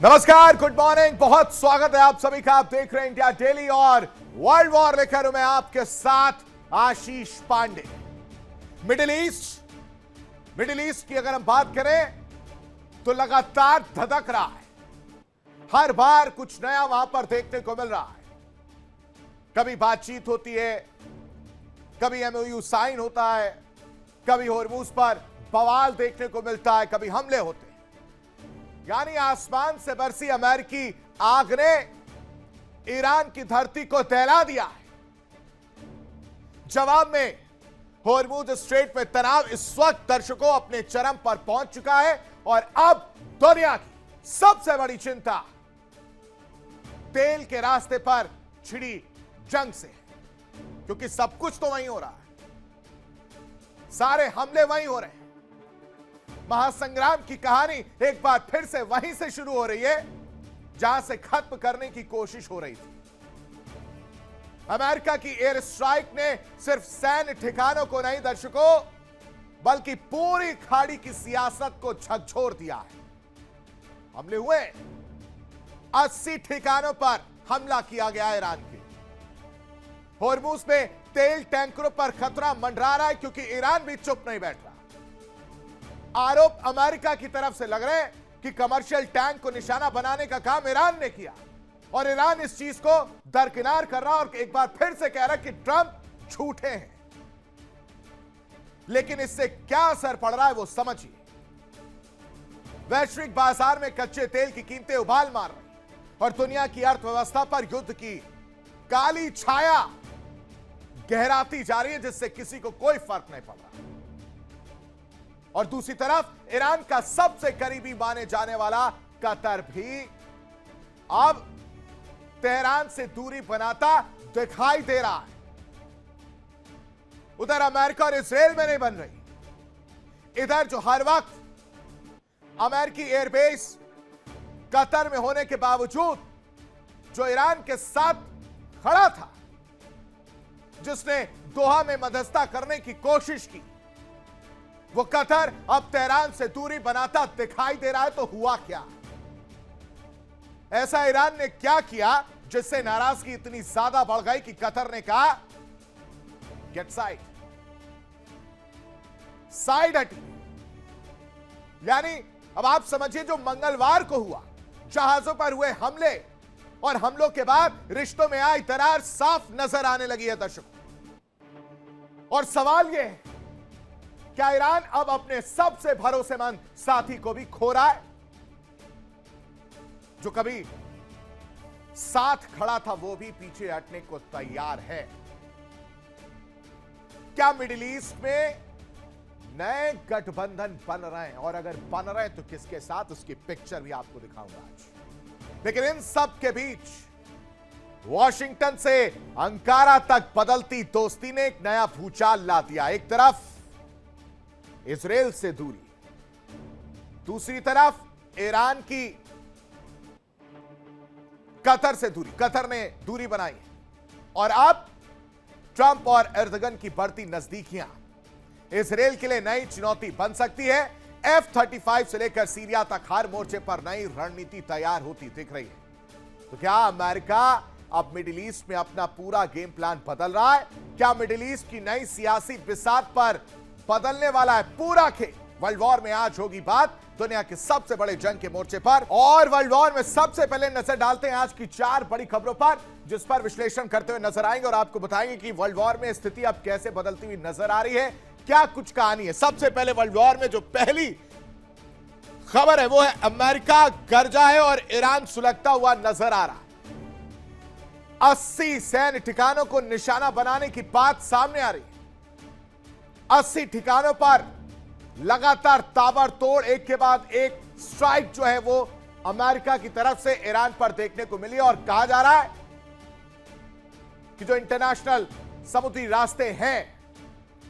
नमस्कार, good morning. बहुत स्वागत है आप सभी का। आप देख रहे हैं इंडिया डेली और वर्ल्ड वॉर लेकर मैं आपके साथ आशीष पांडे। मिडिल ईस्ट की अगर हम बात करें तो लगातार धधक रहा है। हर बार कुछ नया वहां पर देखने को मिल रहा है। कभी बातचीत होती है, कभी एमओयू साइन होता है, कभी होर्मुज पर बवाल देखने को मिलता है, कभी हमले होते हैं। यानी आसमान से बरसी अमेरिकी आग ने ईरान की धरती को दहला दिया है। जवाब में होर्मुज स्ट्रेट में तनाव इस वक्त दर्शकों अपने चरम पर पहुंच चुका है और अब दुनिया की सबसे बड़ी चिंता तेल के रास्ते पर छिड़ी जंग से है, क्योंकि सब कुछ तो वहीं हो रहा है, सारे हमले वहीं हो रहे हैं। महासंग्राम की कहानी एक बार फिर से वहीं से शुरू हो रही है जहां से खत्म करने की कोशिश हो रही थी। अमेरिका की एयर स्ट्राइक ने सिर्फ सैन्य ठिकानों को नहीं दर्शकों, बल्कि पूरी खाड़ी की सियासत को झकझोर दिया है। हमले हुए 80 ठिकानों पर हमला किया गया ईरान के। होर्मुज में तेल टैंकरों पर खतरा मंडरा रहा है क्योंकि ईरान भी चुप नहीं बैठ रहा। आरोप अमेरिका की तरफ से लग रहे हैं कि कमर्शियल टैंक को निशाना बनाने का काम ईरान ने किया और ईरान इस चीज को दरकिनार कर रहा और एक बार फिर से कह रहा है कि ट्रंप झूठे हैं। लेकिन इससे क्या असर पड़ रहा है वो समझिए। वैश्विक बाजार में कच्चे तेल की कीमतें उबाल मार रही और दुनिया की अर्थव्यवस्था पर युद्ध की काली छाया गहराती जा रही है, जिससे किसी को कोई फर्क नहीं पड़ रहा। और दूसरी तरफ ईरान का सबसे करीबी माने जाने वाला कतर भी अब तेहरान से दूरी बनाता दिखाई दे रहा है। उधर अमेरिका और इजराइल में नहीं बन रही। इधर जो हर वक्त अमेरिकी एयरबेस कतर में होने के बावजूद जो ईरान के साथ खड़ा था, जिसने दोहा में मध्यस्थता करने की कोशिश की, वो कतर अब तेहरान से दूरी बनाता दिखाई दे रहा है। तो हुआ क्या? ऐसा ईरान ने क्या किया जिससे नाराजगी इतनी ज्यादा बढ़ गई कि कतर ने कहा गेट साइड हटी। यानी अब आप समझिए, जो मंगलवार को हुआ, जहाजों पर हुए हमले और हमलों के बाद रिश्तों में आई दरार साफ नजर आने लगी है दर्शकों। और सवाल यह है, क्या ईरान अब अपने सबसे भरोसेमंद साथी को भी खो रहा है? जो कभी साथ खड़ा था वो भी पीछे हटने को तैयार है। क्या मिडिल ईस्ट में नए गठबंधन बन रहे हैं? और अगर बन रहे हैं तो किसके साथ, उसकी पिक्चर भी आपको दिखाऊंगा आज। लेकिन इन सब के बीच वॉशिंगटन से अंकारा तक बदलती दोस्ती ने एक नया भूचाल ला दिया। एक तरफ इजराइल से दूरी, दूसरी तरफ ईरान की कतर से दूरी। कतर ने दूरी बनाई और अब ट्रंप और एर्दोगन की बढ़ती नजदीकियां इजराइल के लिए नई चुनौती बन सकती है। F-35 से लेकर सीरिया तक हर मोर्चे पर नई रणनीति तैयार होती दिख रही है। तो क्या अमेरिका अब मिडिल ईस्ट में अपना पूरा गेम प्लान बदल रहा है? क्या मिडिल ईस्ट की नई सियासी बिसात पर बदलने वाला है पूरा खेल? वर्ल्ड वॉर में आज होगी बात दुनिया के सबसे बड़े जंग के मोर्चे पर। और वर्ल्ड वॉर में सबसे पहले नजर डालते हैं आज की 4 बड़ी खबरों पर, जिस पर विश्लेषण करते हुए नजर आएंगे और आपको बताएंगे कि वर्ल्ड वॉर में स्थिति अब कैसे बदलती हुई नजर आ रही है, क्या कुछ कहानी है। सबसे पहले वर्ल्ड वॉर में जो पहली खबर है वो है अमेरिका गरजा है और ईरान सुलगता हुआ नजर आ रहा है। 80 सैन्य ठिकानों को निशाना बनाने की बात सामने आ रही है। 80 ठिकानों पर लगातार ताबड़तोड़ एक के बाद एक स्ट्राइक जो है वो अमेरिका की तरफ से ईरान पर देखने को मिली। और कहा जा रहा है कि जो इंटरनेशनल समुद्री रास्ते हैं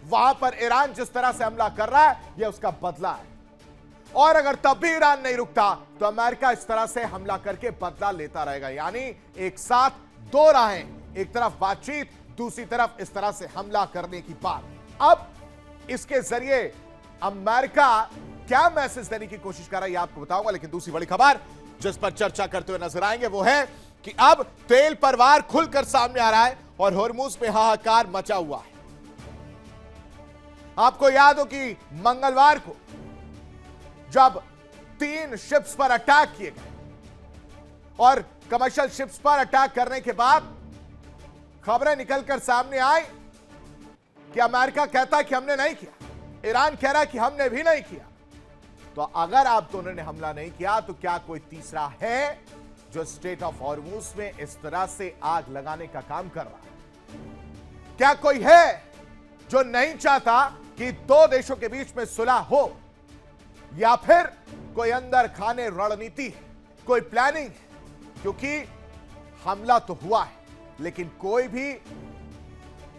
वहां पर ईरान जिस तरह से हमला कर रहा है यह उसका बदला है। और अगर तब भी ईरान नहीं रुकता तो अमेरिका इस तरह से हमला करके बदला लेता रहेगा। यानी एक साथ दो राहें, एक तरफ बातचीत, दूसरी तरफ इस तरह से हमला करने की बात। अब इसके जरिए अमेरिका क्या मैसेज देने की कोशिश कर रहा है आपको बताऊंगा। लेकिन दूसरी बड़ी खबर जिस पर चर्चा करते हुए नजर आएंगे वो है कि अब तेल परवार खुलकर सामने आ रहा है और होर्मुज में हाहाकार मचा हुआ है। आपको याद हो कि मंगलवार को जब 3 शिप्स पर अटैक किए गए और कमर्शियल शिप्स पर अटैक करने के बाद खबरें निकलकर सामने आई कि अमेरिका कहता है कि हमने नहीं किया, ईरान कह रहा है कि हमने भी नहीं किया। तो अगर आप दोनों ने हमला नहीं किया तो क्या कोई तीसरा है जो स्ट्रेट ऑफ हॉर्मुज में इस तरह से आग लगाने का काम कर रहा है? क्या कोई है जो नहीं चाहता कि 2 देशों के बीच में सुलह हो, या फिर कोई अंदर खाने रणनीति है, कोई प्लानिंग है? क्योंकि हमला तो हुआ है लेकिन कोई भी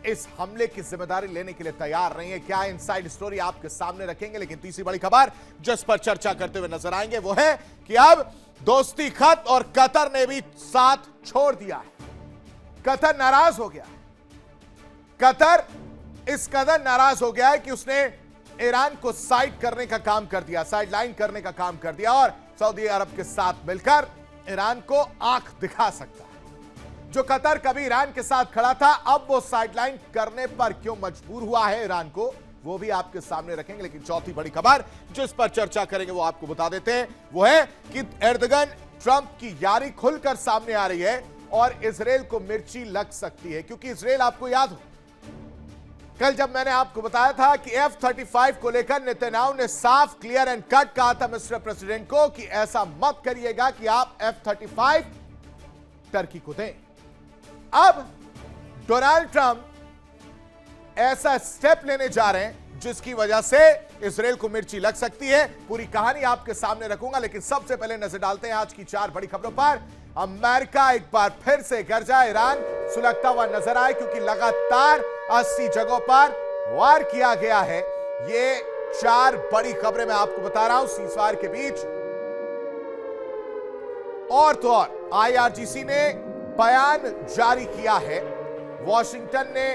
इस हमले की जिम्मेदारी लेने के लिए तैयार नहीं है। क्या इनसाइड स्टोरी आपके सामने रखेंगे, लेकिन तीसरी बड़ी खबर जिस पर चर्चा करते हुए नजर आएंगे वो है कि अब दोस्ती खत और कतर ने भी साथ छोड़ दिया है। कतर नाराज हो गया है। कतर इस कदर नाराज हो गया है कि उसने ईरान को साइड करने का काम कर दिया, साइडलाइन करने का काम कर दिया और सऊदी अरब के साथ मिलकर ईरान को आंख दिखा सकता है। जो कतर कभी ईरान के साथ खड़ा था, अब वो साइडलाइन करने पर क्यों मजबूर हुआ है ईरान को, वो भी आपके सामने रखेंगे। लेकिन चौथी बड़ी खबर जिस पर चर्चा करेंगे वो आपको बता देते हैं, वो है कि एर्दोगन ट्रंप की यारी खुलकर सामने आ रही है और इजराइल को मिर्ची लग सकती है। क्योंकि इजराइल, आपको याद हो कल जब मैंने आपको बताया था कि F-35 को लेकर नेतन्याहू ने साफ क्लियर एंड कट कहा था मिस्टर प्रेसिडेंट को कि ऐसा मत करिएगा कि आप F-35 टर्की को दें। अब डोनाल्ड ट्रंप ऐसा स्टेप लेने जा रहे हैं जिसकी वजह से इजराइल को मिर्ची लग सकती है। पूरी कहानी आपके सामने रखूंगा, लेकिन सबसे पहले नजर डालते हैं आज की 4 बड़ी खबरों पर। अमेरिका एक बार फिर से गरजा, ईरान सुलगता हुआ नजर आए क्योंकि लगातार 80 जगहों पर वार किया गया है। ये 4 बड़ी खबरें मैं आपको बता रहा हूं सीज़फायर के बीच। और तो और IRGC ने बयान जारी किया है। वॉशिंगटन ने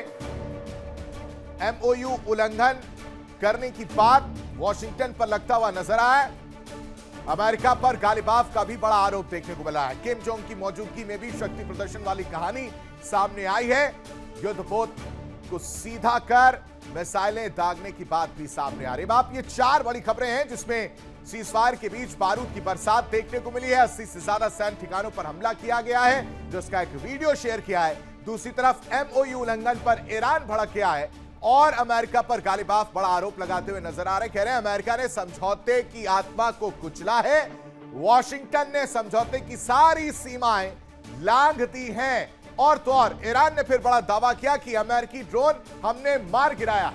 MOU उल्लंघन करने की बात वॉशिंगटन पर लगता हुआ नजर आया। अमेरिका पर गालिबाफ का भी बड़ा आरोप देखने को मिला है। किम जोंग की मौजूदगी में भी शक्ति प्रदर्शन वाली कहानी सामने आई है। युद्धपोत को सीधा कर मिसाइलें दागने की बात भी सामने आ रही है। आप ये 4 बड़ी खबरें हैं जिसमें सीज़फायर के बीच बारूद की बरसात देखने को मिली है। 80 से ज्यादा सैन्य ठिकानों पर हमला किया गया है जिसका एक वीडियो शेयर किया है। दूसरी तरफ MOU उल्लंघन पर ईरान भड़क गया है और अमेरिका पर गालिबाफ बड़ा आरोप लगाते हुए नजर आ रहे। कह रहे हैं अमेरिका ने समझौते की आत्मा को कुचला है, वॉशिंगटन ने समझौते की सारी सीमाएं लांघ दी हैं। और तो और ईरान ने फिर बड़ा दावा किया कि अमेरिकी ड्रोन हमने मार गिराया।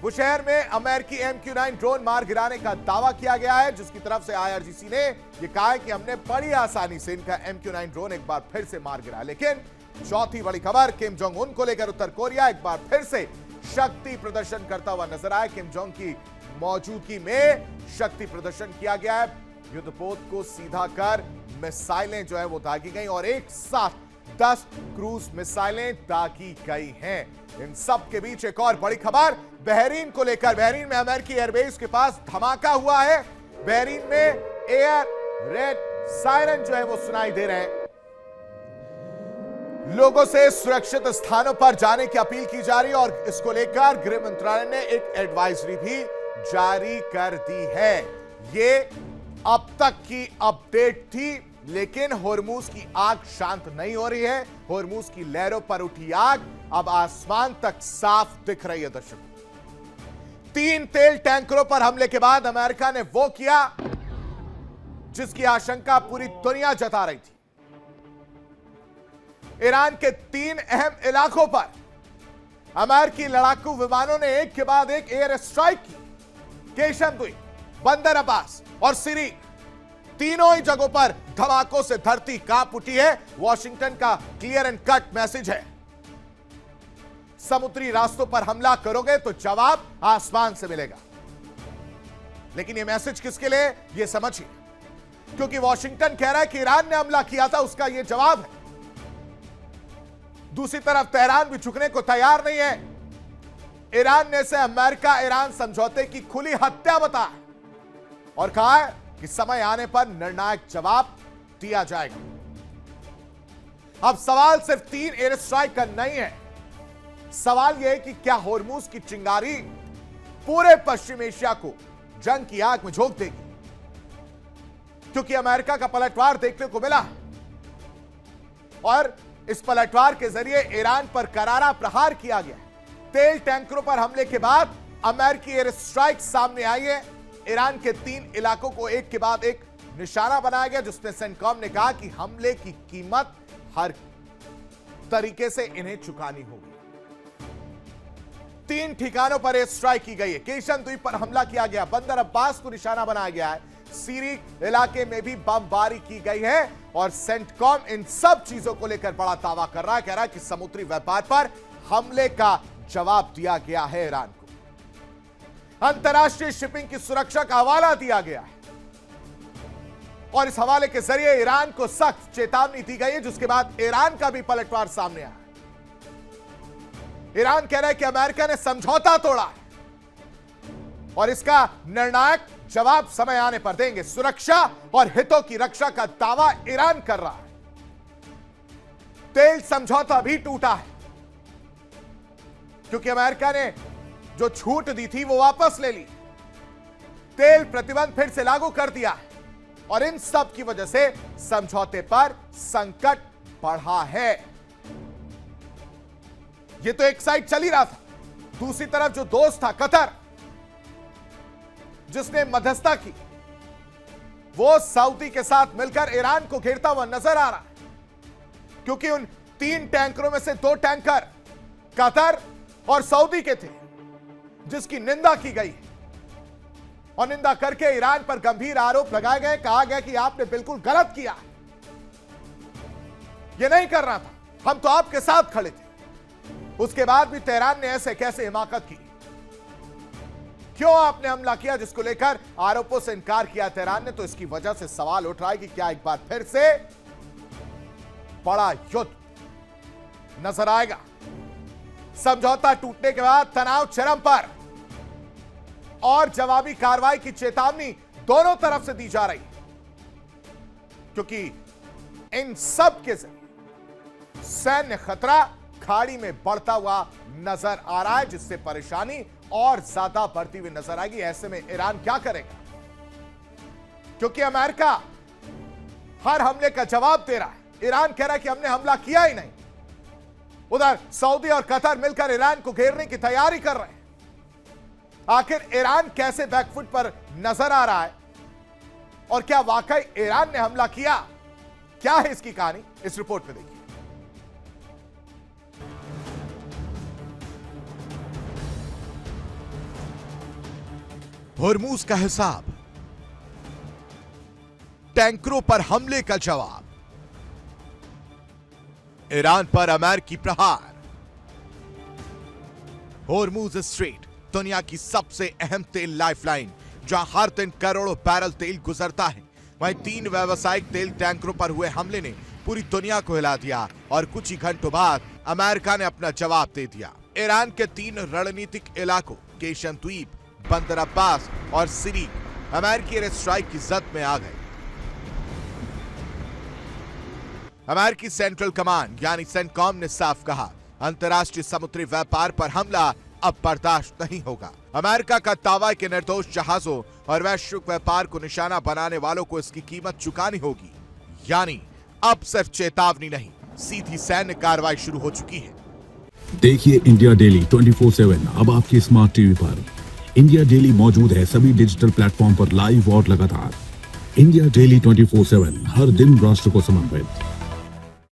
बुशहर में अमेरिकी MQ-9 ड्रोन मार गिराने का दावा किया गया है, जिसकी तरफ से IRGC ने यह कहा है कि हमने बड़ी आसानी से इनका MQ-9 ड्रोन एक बार फिर से मार गिराया। लेकिन चौथी बड़ी खबर, किम जोंग उन को लेकर उत्तर कोरिया एक बार फिर से शक्ति प्रदर्शन करता हुआ नजर आया। किम जोंग की मौजूदगी में शक्ति प्रदर्शन किया गया है। युद्धपोत को सीधा कर मिसाइलें जो है वो दागी गई और एक साथ 10 क्रूज मिसाइलें दागी गई हैं। इन सब के बीच एक और बड़ी खबर बहरीन को लेकर। बहरीन में अमेरिकी एयरबेस के पास धमाका हुआ है। बहरीन में एयर रेड सायरन जो है वो सुनाई दे रहे हैं। लोगों से सुरक्षित स्थानों पर जाने की अपील की जा रही है और इसको लेकर गृह मंत्रालय ने एक एडवाइजरी भी जारी कर दी है। ये अब तक की अपडेट थी, लेकिन होर्मुज की आग शांत नहीं हो रही है। होर्मुज की लहरों पर उठी आग अब आसमान तक साफ दिख रही है। दर्शकों, 3 तेल टैंकरों पर हमले के बाद अमेरिका ने वो किया जिसकी आशंका पूरी दुनिया जता रही थी। ईरान के 3 अहम इलाकों पर अमेरिकी लड़ाकू विमानों ने एक के बाद एक एयर स्ट्राइक की। केशनदुई, बंदर अब्बास और सिरीन, तीनों ही जगहों पर धमाकों से धरती कांप उठी है। वॉशिंगटन का क्लियर एंड कट मैसेज है, समुद्री रास्तों पर हमला करोगे तो जवाब आसमान से मिलेगा। लेकिन यह मैसेज किसके लिए, यह समझिए, क्योंकि वॉशिंगटन कह रहा है कि ईरान ने हमला किया था, उसका यह जवाब है। दूसरी तरफ तेहरान भी झुकने को तैयार नहीं है। ईरान ने इसे अमेरिका ईरान समझौते की खुली हत्या बताया और कहा है कि समय आने पर निर्णायक जवाब दिया जाएगा। अब सवाल सिर्फ 3 एयर स्ट्राइक का नहीं है, सवाल यह है कि क्या होर्मुज की चिंगारी पूरे पश्चिम एशिया को जंग की आग में झोंक देगी, क्योंकि अमेरिका का पलटवार देखने को मिला और इस पलटवार के जरिए ईरान पर करारा प्रहार किया गया। तेल टैंकरों पर हमले के बाद अमेरिकी एयर स्ट्राइक सामने आई है। ईरान के 3 इलाकों को एक के बाद एक निशाना बनाया गया, जिसमें सेंटकॉम ने कहा कि हमले की कीमत हर तरीके से इन्हें चुकानी होगी। 3 ठिकानों पर एयर स्ट्राइक की गई है। केशन द्वीप पर हमला किया गया, बंदर अब्बास को निशाना बनाया गया है, सीरिक इलाके में भी बमबारी की गई है और सेंटकॉम इन सब चीजों को लेकर बड़ा दावा कर रहा है, कह रहा है कि समुद्री व्यापार पर हमले का जवाब दिया गया है ईरान को। अंतर्राष्ट्रीय शिपिंग की सुरक्षा का हवाला दिया गया है और इस हवाले के जरिए ईरान को सख्त चेतावनी दी गई है, जिसके बाद ईरान का भी पलटवार सामने आया। ईरान कह रहा है कि अमेरिका ने समझौता तोड़ा है और इसका निर्णायक जवाब समय आने पर देंगे। सुरक्षा और हितों की रक्षा का दावा ईरान कर रहा है। तेल समझौता भी टूटा है क्योंकि अमेरिका ने जो छूट दी थी वो वापस ले ली। तेल प्रतिबंध फिर से लागू कर दिया है और इन सब की वजह से समझौते पर संकट बढ़ा है। ये तो एक साइड चल ही रहा था, दूसरी तरफ जो दोस्त था कतर, जिसने मध्यस्थता की, वो सऊदी के साथ मिलकर ईरान को घेरता हुआ नजर आ रहा है, क्योंकि उन 3 टैंकरों में से 2 टैंकर कतर और सऊदी के थे, जिसकी निंदा की गई और निंदा करके ईरान पर गंभीर आरोप लगाए गए। कहा गया कि आपने बिल्कुल गलत किया, यह नहीं करना था, हम तो आपके साथ खड़े थे। उसके बाद भी तेहरान ने ऐसे कैसे हिमाकत की, क्यों आपने हमला किया, जिसको लेकर आरोपों से इनकार किया तेहरान ने। तो इसकी वजह से सवाल उठ रहा है कि क्या एक बार फिर से बड़ा युद्ध नजर आएगा। समझौता टूटने के बाद तनाव चरम पर और जवाबी कार्रवाई की चेतावनी दोनों तरफ से दी जा रही है, क्योंकि इन सब के जरिए सैन्य खतरा खाड़ी में बढ़ता हुआ नजर आ रहा है, जिससे परेशानी और ज्यादा बढ़ती हुई नजर आएगी। ऐसे में ईरान क्या करेगा, क्योंकि अमेरिका हर हमले का जवाब दे रहा है। ईरान कह रहा है कि हमने हमला किया ही नहीं। उधर सऊदी और कतर मिलकर ईरान को घेरने की तैयारी कर रहे हैं। आखिर ईरान कैसे बैकफुट पर नजर आ रहा है और क्या वाकई ईरान ने हमला किया, क्या है इसकी कहानी, इस रिपोर्ट में देखिए। होर्मुज का हिसाब, टैंकरों पर हमले का जवाब, ईरान पर अमेरिकी प्रहार। होर्मुज स्ट्रेट दुनिया की सबसे अहम तेल लाइफलाइन, जहां हर दिन करोड़ों बैरल तेल गुजरता है। वहीं 3 व्यावसायिक तेल टैंकरों पर हुए हमले ने पूरी दुनिया को हिला दिया और कुछ ही घंटों बाद अमेरिका ने अपना जवाब दे दिया। ईरान के 3 रणनीतिक इलाकों केशन द्वीप, बंदर अब्बास और सीरिक अमेरिकी एयर स्ट्राइक की जद में आ गए। अमेरिकी सेंट्रल कमांड यानी सेंटकॉम ने साफ कहा, अंतर्राष्ट्रीय समुद्री व्यापार पर हमला अब बर्दाश्त नहीं होगा। अमेरिका का दावा है कि निर्दोष जहाजों और वैश्विक व्यापार को निशाना बनाने वालों को इसकी कीमत चुकानी होगी। यानी अब सिर्फ चेतावनी नहीं, सीधी सैन्य कार्रवाई शुरू हो चुकी है। देखिए इंडिया डेली 24/7 अब आपकी स्मार्ट टीवी पर। इंडिया डेली मौजूद है सभी डिजिटल प्लेटफॉर्म पर लाइव और लगातार। इंडिया डेली 24/7 हर दिन राष्ट्र को समर्पित।